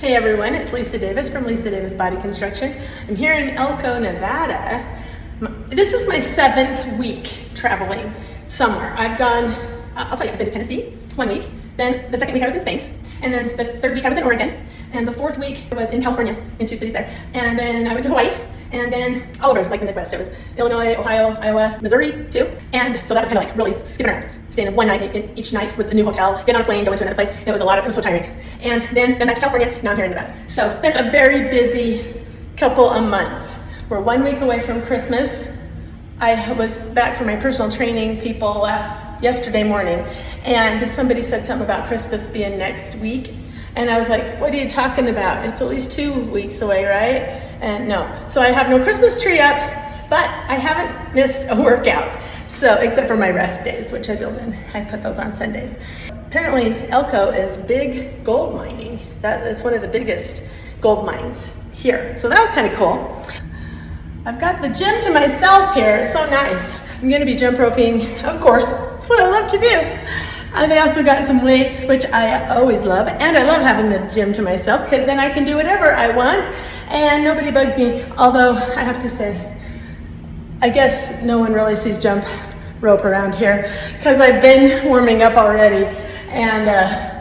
Hey everyone, it's Lisa Davis from Lisa Davis Body Construction. I'm here in Elko, Nevada. This is my 7th week traveling somewhere. I've gone, I'll tell you, I've been to Tennessee 1 week, then the 2nd week I was in Spain, and then the 3rd week I was in Oregon, and the 4th week I was in California, in 2 cities there, and then I went to Hawaii, and then all over, like the Midwest. It was Illinois, Ohio, Iowa, Missouri too, and so that was kind of like really skipping around. Staying in one night, each night was a new hotel, getting on a plane, going to another place. It was it was so tiring. And then back to California, now I'm here in Nevada. So it's been a very busy couple of months. We're 1 week away from Christmas. I was back from my personal training people yesterday morning, and somebody said something about Christmas being next week. And I was like, what are you talking about? It's at least 2 weeks away, right? And no. So I have no Christmas tree up, but I haven't missed a workout. So, except for my rest days, which I build in. I put those on Sundays. Apparently, Elko is big gold mining. That is one of the biggest gold mines here. So that was kind of cool. I've got the gym to myself here. It's so nice. I'm gonna be jump roping, of course. It's what I love to do. And I also got some weights, which I always love. And I love having the gym to myself because then I can do whatever I want and nobody bugs me. Although I have to say, I guess no one really sees jump rope around here because I've been warming up already, and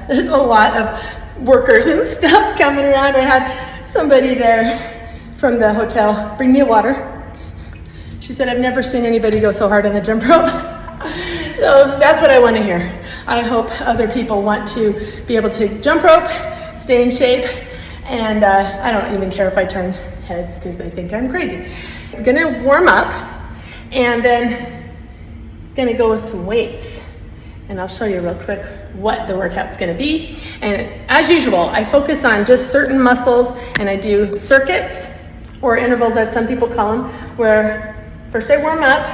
there's a lot of workers and stuff coming around. I had somebody there from the hotel bring me a water. She said, I've never seen anybody go so hard on the jump rope. So that's what I want to hear. I hope other people want to be able to jump rope, stay in shape, and I don't even care if I turn heads because they think I'm crazy. I'm gonna warm up and then gonna go with some weights, and I'll show you real quick what the workout's gonna be. And as usual, I focus on just certain muscles, and I do circuits or intervals as some people call them, where first I warm up,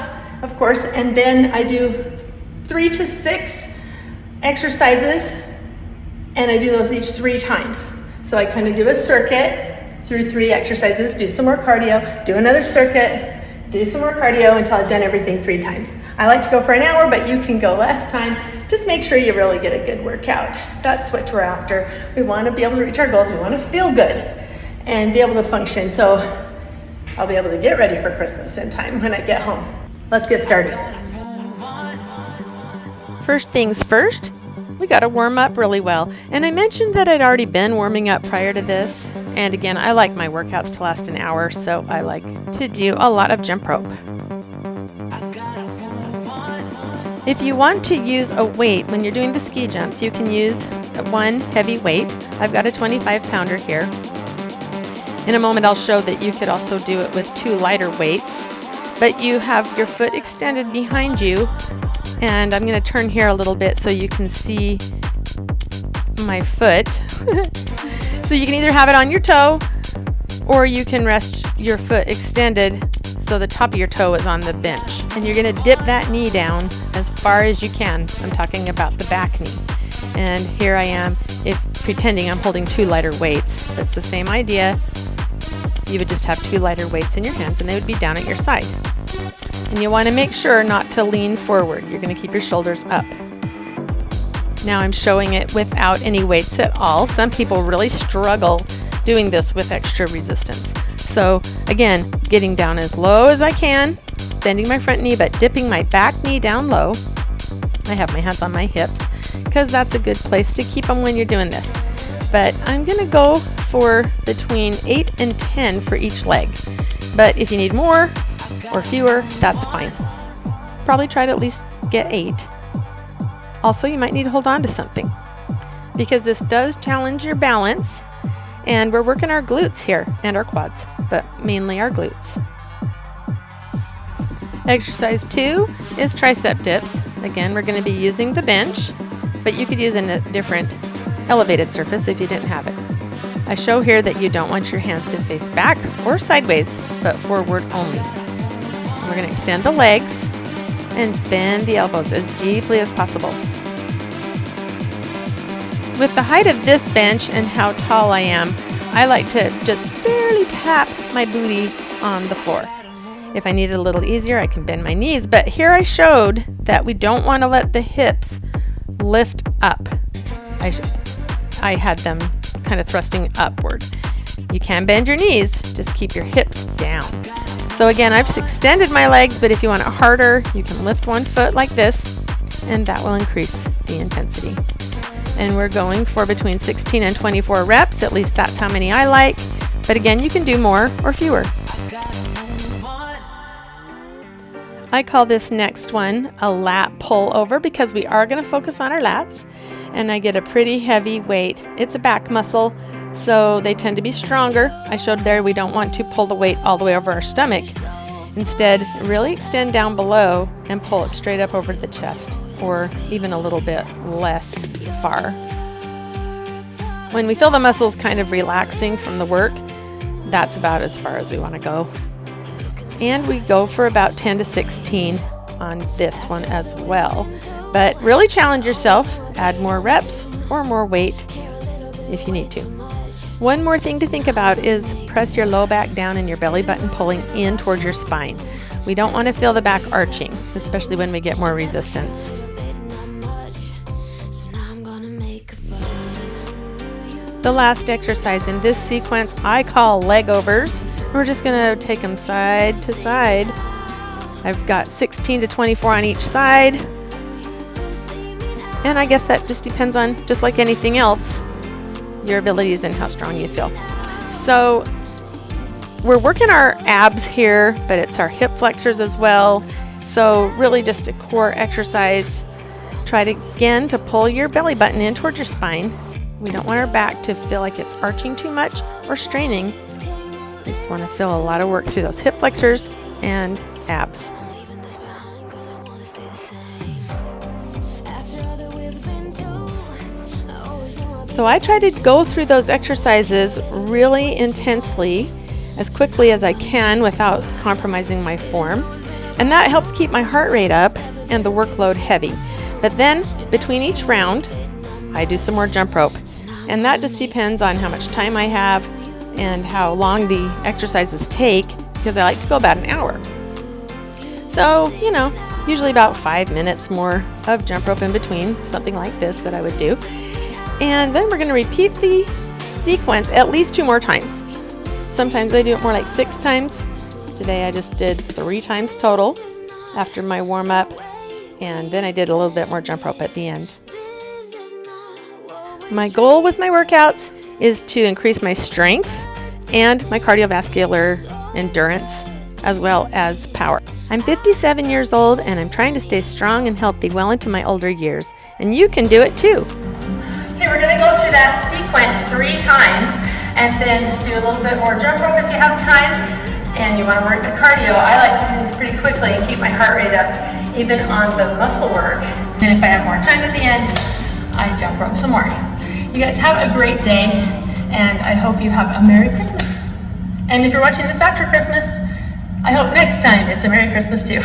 of course, and then I do 3 to 6 exercises, and I do those each 3 times. So I kind of do a circuit through 3 exercises, do some more cardio, do another circuit, do some more cardio until I've done everything 3 times. I like to go for an hour, but you can go less time. Just make sure you really get a good workout. That's what we're after. We want to be able to reach our goals. We want to feel good and be able to function. So I'll be able to get ready for Christmas in time when I get home. Let's get started. First things first, we got to warm up really well. And I mentioned that I'd already been warming up prior to this. And again, I like my workouts to last an hour, so I like to do a lot of jump rope. If you want to use a weight when you're doing the ski jumps, you can use one heavy weight. I've got a 25-pounder here. In a moment, I'll show that you could also do it with 2 lighter weights, but you have your foot extended behind you. And I'm going to turn here a little bit so you can see my foot. So you can either have it on your toe, or you can rest your foot extended so the top of your toe is on the bench. And you're going to dip that knee down as far as you can. I'm talking about the back knee. And here I am, pretending I'm holding 2 lighter weights. That's the same idea. You would just have 2 lighter weights in your hands, and they would be down at your side. And you want to make sure not to lean forward. You're going to keep your shoulders up. Now I'm showing it without any weights at all. Some people really struggle doing this with extra resistance. So again, getting down as low as I can, bending my front knee, but dipping my back knee down low. I have my hands on my hips because that's a good place to keep them when you're doing this. But I'm going to go for between 8 and 10 for each leg. But if you need more or fewer, that's fine. Probably try to at least get 8. Also, you might need to hold on to something because this does challenge your balance, and we're working our glutes here and our quads, but mainly our glutes. Exercise 2 is tricep dips. Again, we're going to be using the bench, but you could use a different elevated surface if you didn't have it. I show here that you don't want your hands to face back or sideways, but forward only. And we're going to extend the legs and bend the elbows as deeply as possible. With the height of this bench and how tall I am, I like to just barely tap my booty on the floor. If I need it a little easier, I can bend my knees, but here I showed that we don't want to let the hips lift up. I had them kind of thrusting upward. You can bend your knees, just keep your hips down. So again, I've extended my legs, but if you want it harder, you can lift one foot like this, and that will increase the intensity. And we're going for between 16 and 24 reps, at least that's how many I like. But again, you can do more or fewer. I call this next one a lat pull-over because we are going to focus on our lats, and I get a pretty heavy weight. It's a back muscle, so they tend to be stronger. I showed there we don't want to pull the weight all the way over our stomach. Instead, really extend down below and pull it straight up over the chest, or even a little bit less far. When we feel the muscles kind of relaxing from the work, that's about as far as we want to go. And we go for about 10 to 16 on this one as well. But really challenge yourself, add more reps or more weight if you need to. One more thing to think about is press your low back down and your belly button pulling in towards your spine. We don't want to feel the back arching, especially when we get more resistance. The last exercise in this sequence I call leg overs. We're just going to take them side to side. I've got 16 to 24 on each side. And I guess that just depends on, just like anything else, your abilities and how strong you feel. So we're working our abs here, but it's our hip flexors as well. So really just a core exercise. Try to pull your belly button in towards your spine. We don't want our back to feel like it's arching too much or straining. We just want to feel a lot of work through those hip flexors and abs. So I try to go through those exercises really intensely, as quickly as I can without compromising my form. And that helps keep my heart rate up and the workload heavy. But then between each round, I do some more jump rope. And that just depends on how much time I have and how long the exercises take, because I like to go about an hour. So, usually about 5 minutes more of jump rope in between, something like this that I would do. And then we're going to repeat the sequence at least 2 more times. Sometimes I do it more like 6 times. Today I just did 3 times total after my warm-up, and then I did a little bit more jump rope at the end. My goal with my workouts is to increase my strength and my cardiovascular endurance, as well as power. I'm 57 years old, and I'm trying to stay strong and healthy well into my older years, and you can do it too. Okay, we're going to go through that sequence 3 times, and then do a little bit more jump rope if you have time, and you want to work the cardio. I like to do this pretty quickly and keep my heart rate up, even on the muscle work. And if I have more time at the end, I jump rope some more. You guys have a great day, and I hope you have a Merry Christmas. And if you're watching this after Christmas, I hope next time it's a Merry Christmas too.